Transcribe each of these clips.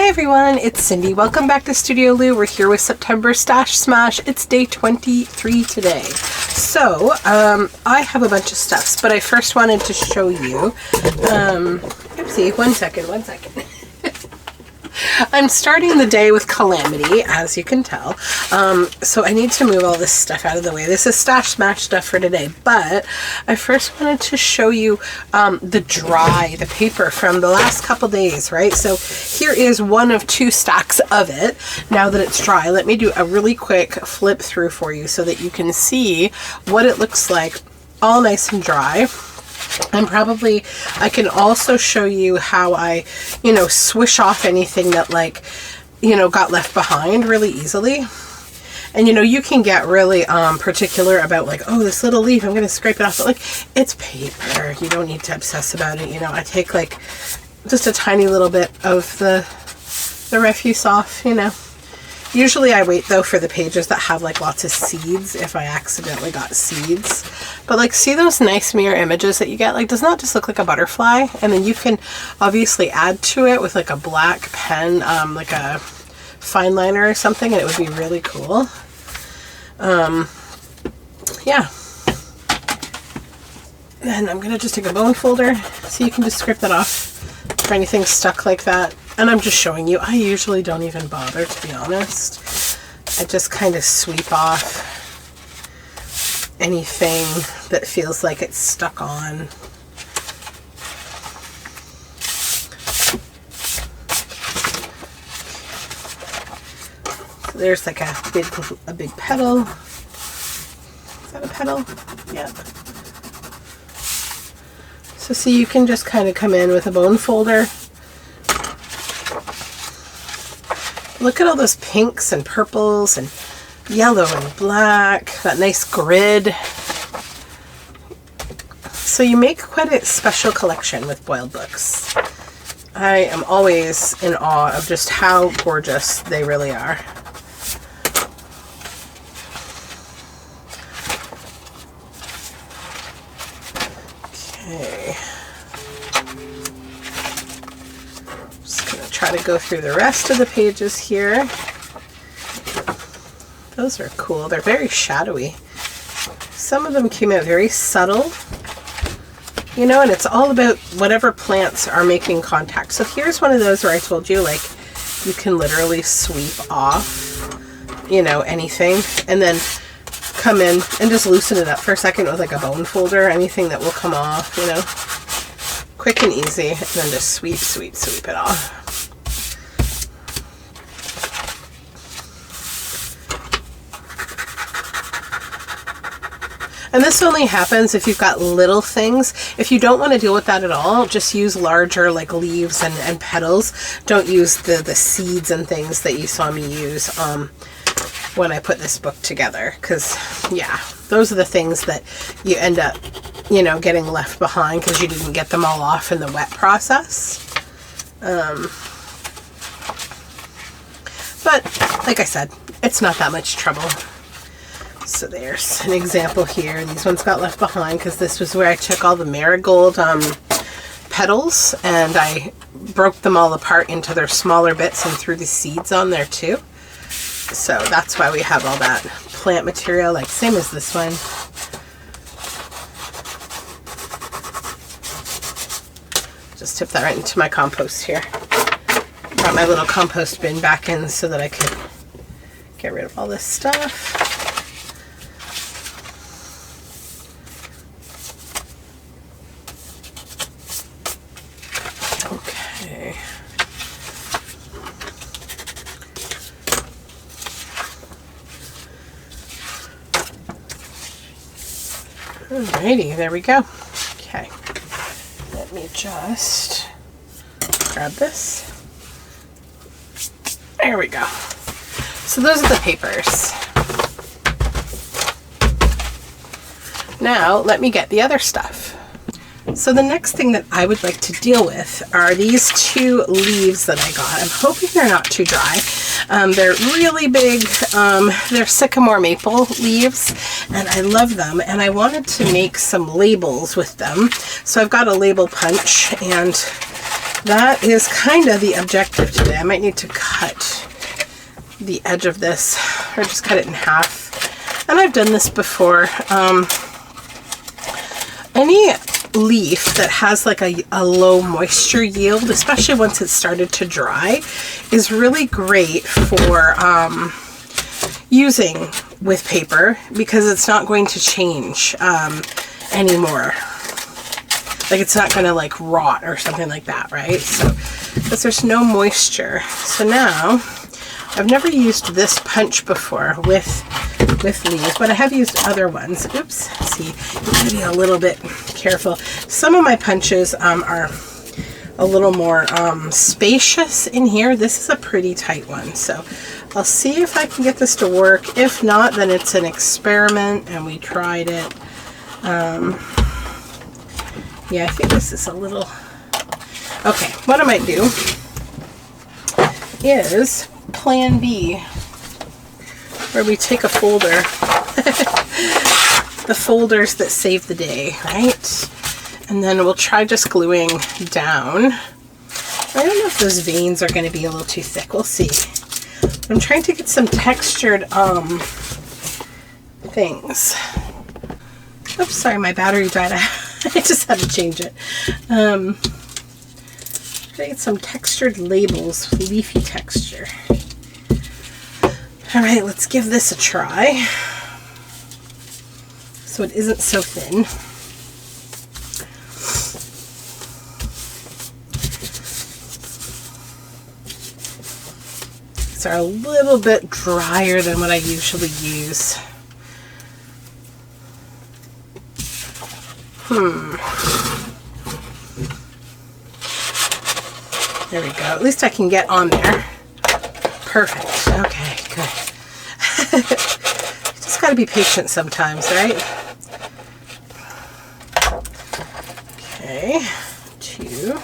Hi everyone, it's Cindy. Welcome back to Studioloo. We're here with September Stash Smash. It's day 23 today. So, I have a bunch of stuffs, but I first wanted to show you, oopsie, one second. I'm starting the day with calamity, as you can tell. So I need to move all this stuff out of the way. This is Stash Smash stuff for today, but I first wanted to show you the paper from the last couple days, right? So here is one of two stacks of it. Now that it's dry, let me do a really quick flip through for you so that you can see what it looks like all nice and dry. And probably I can also show you how I, swish off anything that got left behind really easily. And you can get really particular about this little leaf, I'm going to scrape it off. But it's paper. You don't need to obsess about it. I take just a tiny little bit of the refuse off, Usually I wait though for the pages that have lots of seeds if I accidentally got seeds. But see those nice mirror images that you get? Does not just look like a butterfly? And then you can obviously add to it with a black pen, like a fine liner or something, and it would be really cool. Yeah. And I'm gonna just take a bone folder so you can just scrape that off for anything stuck like that. And I'm just showing you, I usually don't even bother, to be honest. I just kind of sweep off anything that feels like it's stuck on. So there's a big petal. Is that a petal? Yeah. So see, you can just kind of come in with a bone folder. Look at all those pinks and purples and yellow and black, that nice grid. So you make quite a special collection with Boiled books. I am always in awe of just how gorgeous they really are. Okay. Try to go through the rest of the pages here. Those are cool. They're very shadowy. Some of them came out very subtle, and it's all about whatever plants are making contact. So here's one of those where I told you, you can literally sweep off, anything, and then come in and just loosen it up for a second with a bone folder, anything that will come off, quick and easy, and then just sweep it off. And this only happens if you've got little things. If you don't want to deal with that at all, just use larger leaves and petals. Don't use the seeds and things that you saw me use when I put this book together. Because, yeah, those are the things that you end up, getting left behind because you didn't get them all off in the wet process. But, like I said, it's not that much trouble. So there's an example here. These ones got left behind because this was where I took all the marigold petals and I broke them all apart into their smaller bits and threw the seeds on there too. So that's why we have all that plant material, same as this one. Just tip that right into my compost here. Brought my little compost bin back in so that I could get rid of all this stuff. Alrighty, there we go. Okay, let me just grab this. There we go. So those are the papers. Now let me get the other stuff. So the next thing that I would like to deal with are these two leaves that I got. I'm hoping they're not too dry. They're really big. They're sycamore maple leaves, and I love them. And I wanted to make some labels with them. So I've got a label punch, and that is kind of the objective today. I might need to cut the edge of this, or just cut it in half. And I've done this before. Any leaf that has like a low moisture yield, especially once it's started to dry, is really great for using with paper, because it's not going to change anymore. Like, it's not going to like rot or something like that, right? So, because there's no moisture. So now, I've never used this punch before with leaves, but I have used other ones. Oops, see, you gotta be a little bit careful. Some of my punches are a little more spacious in here. This is a pretty tight one, so I'll see if I can get this to work. If not, then it's an experiment and we tried it. Yeah, I think this is a little... Okay, what I might do is Plan B, where we take a folder, the folders that save the day, right? And then we'll try just gluing down. I don't know if those veins are going to be a little too thick. We'll see. I'm trying to get some textured things. Oops, sorry, my battery died. I just had to change it. Try to get some textured labels, leafy texture. All right, let's give this a try. So it isn't so thin. These are a little bit drier than what I usually use. There we go. At least I can get on there. Perfect. Okay, good. You just got to be patient sometimes, right? Okay, 2.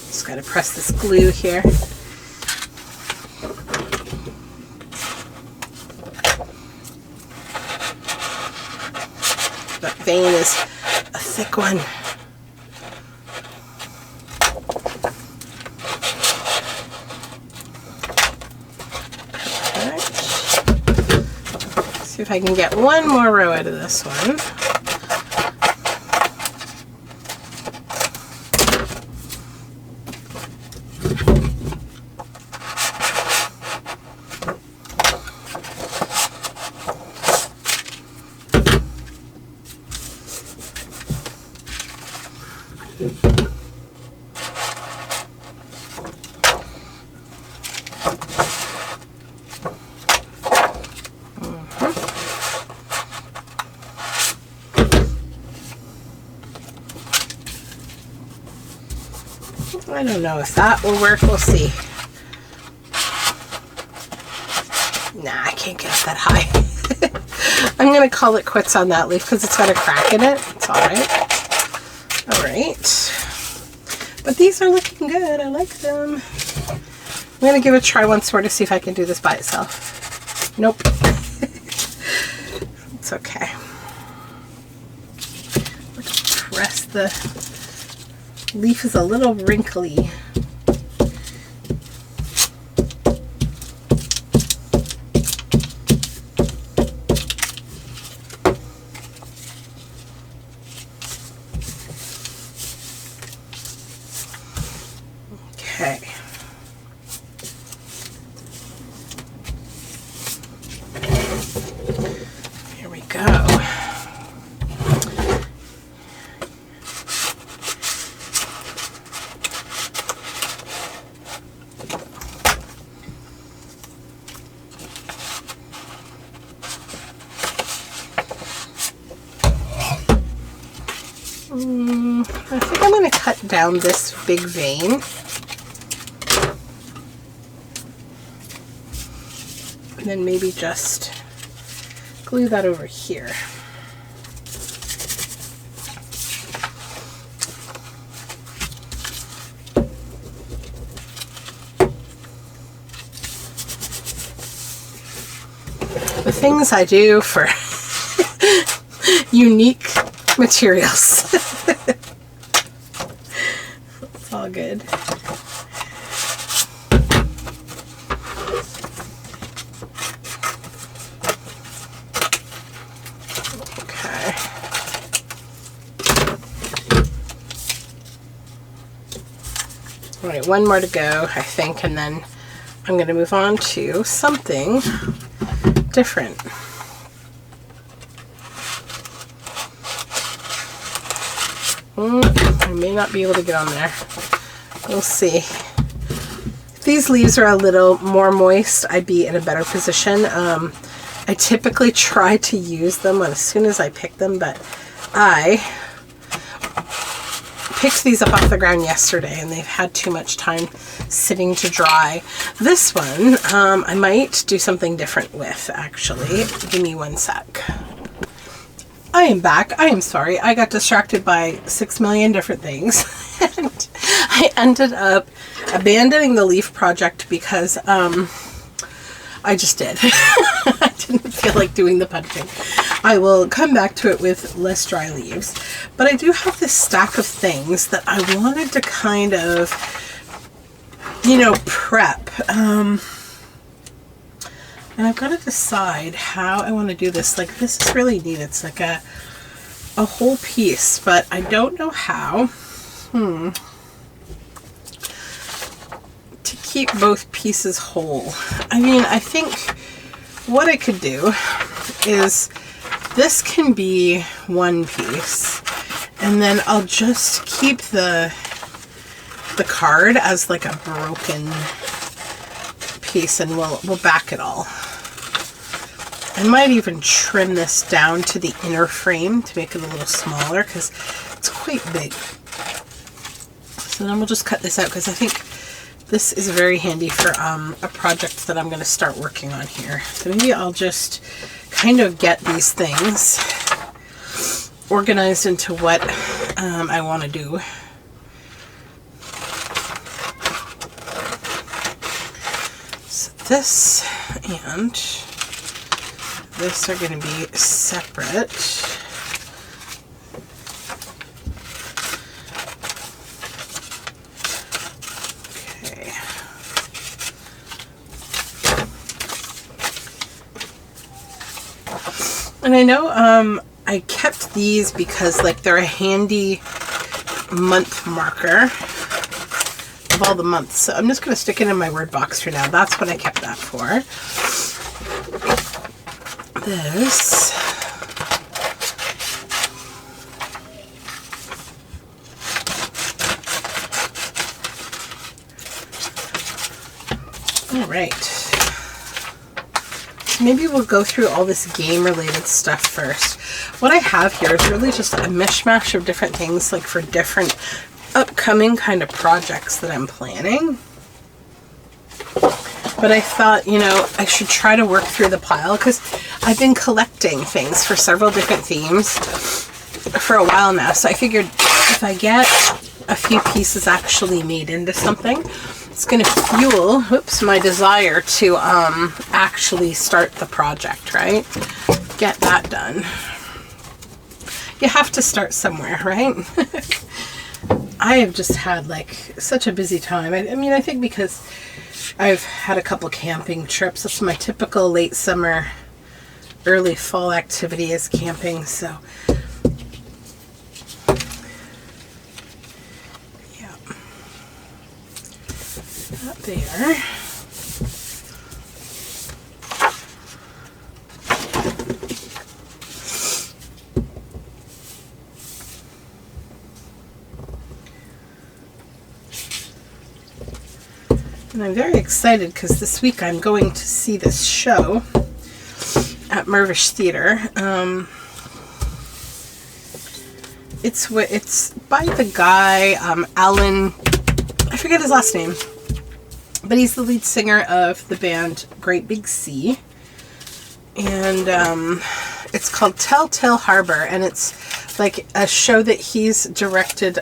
Just got to press this glue here. That vein is a thick one. Perfect. See if I can get one more row out of this one. I don't know if that will work. We'll see. Nah, I can't get up that high. I'm going to call it quits on that leaf because it's got a crack in it. It's alright. Alright. But these are looking good. I like them. I'm going to give it a try once more to see if I can do this by itself. Nope. It's okay. Press the... leaf is a little wrinkly. Okay. Here we go. I think I'm going to cut down this big vein. And then maybe just glue that over here. things I do for unique materials. It's all good. Okay. All right, one more to go, I think, and then I'm going to move on to something different. I may not be able to get on there. We'll see. If these leaves are a little more moist, I'd be in a better position. I typically try to use them as soon as I pick them, but I picked these up off the ground yesterday and they've had too much time sitting to dry. This one, I might do something different with, actually. Give me one sec. I am back. I am sorry. I got distracted by 6 million different things. And I ended up abandoning the leaf project because I just did. I didn't feel like doing the punching. I will come back to it with less dry leaves. But I do have this stack of things that I wanted to kind of, you know, prep. And I've got to decide how I want to do this. Like, this is really neat. It's like a whole piece, but I don't know how. To keep both pieces whole. I mean, I think what I could do is this can be one piece, and then I'll just keep the card as like a broken piece, and we'll back it all. I might even trim this down to the inner frame to make it a little smaller because it's quite big. So then we'll just cut this out because I think this is very handy for a project that I'm going to start working on here. So maybe I'll just kind of get these things organized into what I want to do. So this and this are going to be separate. Okay. And I know I kept these because like they're a handy month marker of all the months. So I'm just going to stick it in my word box for now. That's what I kept that for. This all right, so maybe we'll go through all this game related stuff first. What I have here is really just a mishmash of different things, like for different upcoming kind of projects that I'm planning. But I thought, you know, I should try to work through the pile because I've been collecting things for several different themes for a while now. So I figured if I get a few pieces actually made into something, it's going to fuel, my desire to actually start the project, right? Get that done. You have to start somewhere, right? I have just had like such a busy time. I mean, I think because I've had a couple camping trips. That's my typical late summer, early fall activity is camping. So, yeah, that there. And I'm very excited because this week I'm going to see this show at Mervish Theatre. It's by the guy, Alan, I forget his last name, but he's the lead singer of the band Great Big Sea. And it's called Telltale Harbor, and it's like a show that he's directed.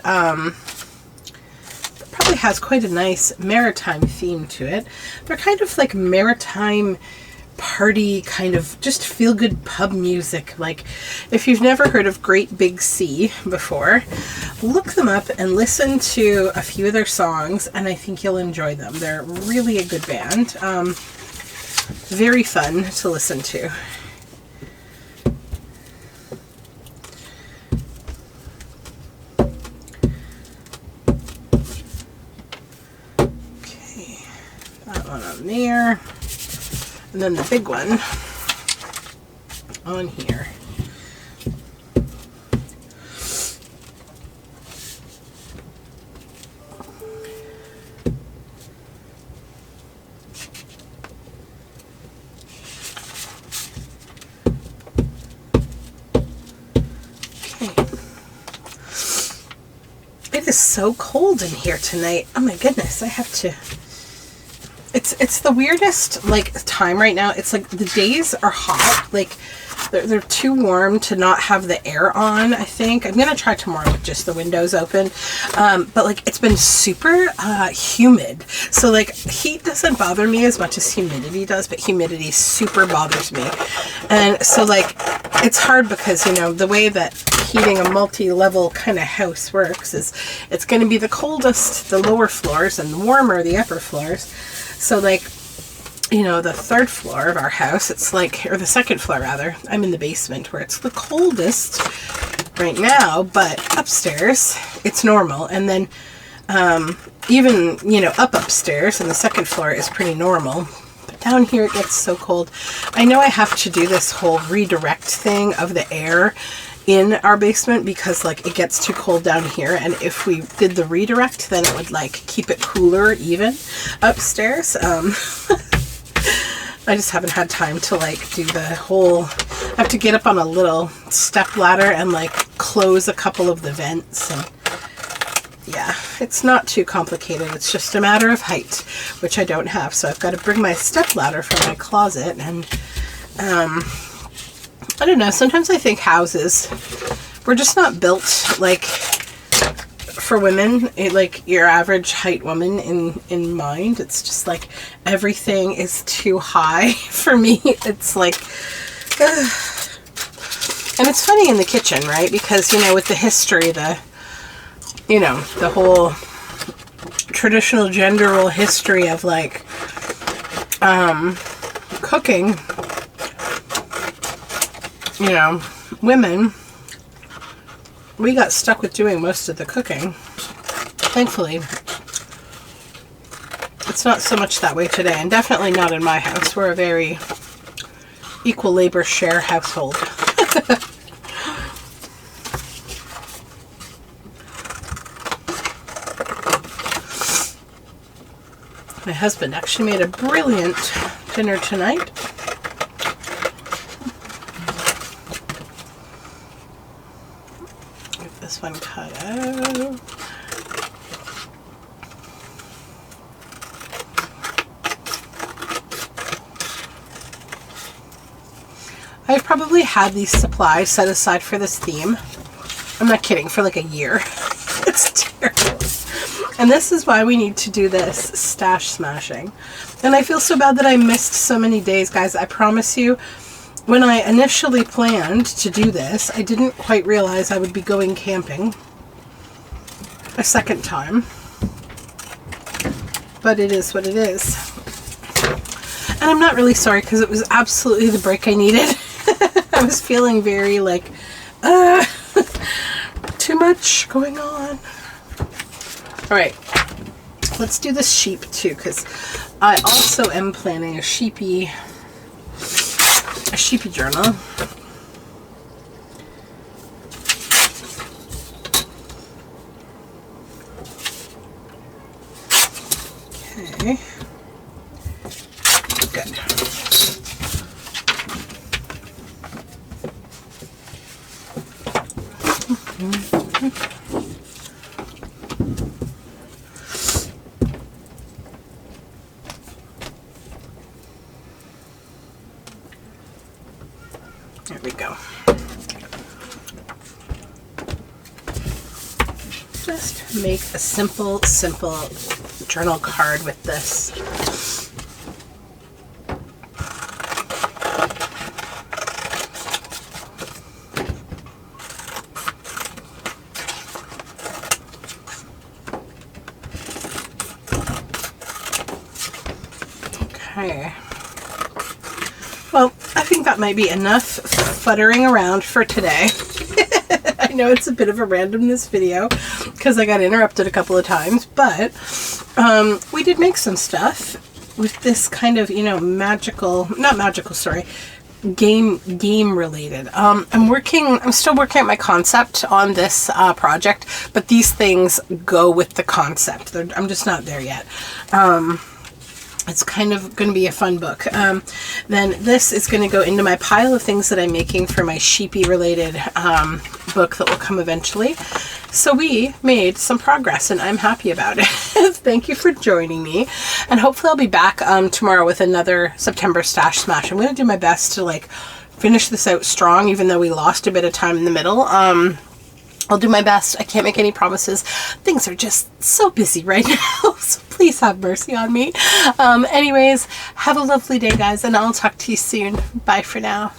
Probably has quite a nice maritime theme to it. They're kind of like maritime party kind of just feel good pub music. Like if you've never heard of Great Big Sea before, look them up and listen to a few of their songs, and I think you'll enjoy them. They're really a good band. Very fun to listen to. Okay, that one on there. And then the big one on here. Okay. It is so cold in here tonight. Oh my goodness, I have to... It's the weirdest like time right now. It's like the days are hot, like they're too warm to not have the air on. I think I'm gonna try tomorrow with just the windows open, but like it's been super humid, so like heat doesn't bother me as much as humidity does, but humidity super bothers me. And so like it's hard because, you know, the way that heating a multi-level kind of house works is it's going to be the coldest the lower floors and warmer the upper floors. So like, you know, the third floor of our house, it's like, or the second floor rather, I'm in the basement where it's the coldest right now, but upstairs it's normal. And then even, you know, upstairs and the second floor is pretty normal. But down here it gets so cold. I know I have to do this whole redirect thing of the air in our basement because like it gets too cold down here, and if we did the redirect then it would like keep it cooler even upstairs. I just haven't had time to like do the whole, I have to get up on a little step ladder and like close a couple of the vents, and yeah, it's not too complicated. It's just a matter of height, which I don't have, so I've got to bring my step ladder from my closet. And I don't know, sometimes I think houses, we're just not built like for women, like your average height woman in mind. It's just like everything is too high for me. It's like, and it's funny in the kitchen, right? Because, you know, with the history, you know, the whole traditional gender role history of like cooking, you know, women, we got stuck with doing most of the cooking. Thankfully, it's not so much that way today, and definitely not in my house. We're a very equal labor share household. My husband actually made a brilliant dinner tonight. Get this one cut out. I've probably had these supplies set aside for this theme. I'm not kidding, for like a year. It's terrible. And this is why we need to do this stash smashing. And I feel so bad that I missed so many days, guys. I promise you, when I initially planned to do this, I didn't quite realize I would be going camping a second time. But it is what it is. And I'm not really sorry, because it was absolutely the break I needed. I was feeling very like, too much going on. All right, let's do the sheep too, because I also am planning a sheepy journal. Okay, good. There we go. Just make a simple journal card with this. that might be enough futtering around for today. I know it's a bit of a randomness video because I got interrupted a couple of times, but we did make some stuff with this kind of, you know, game related. I'm still working at my concept on this project, but these things go with the concept. I'm just not there yet. It's kind of going to be a fun book. Then this is going to go into my pile of things that I'm making for my sheepy related book that will come eventually. So we made some progress and I'm happy about it. Thank you for joining me. And hopefully I'll be back tomorrow with another September Stash Smash. I'm going to do my best to like finish this out strong, even though we lost a bit of time in the middle. I'll do my best. I can't make any promises. Things are just so busy right now, so please have mercy on me. Anyways, have a lovely day, guys, and I'll talk to you soon. Bye for now.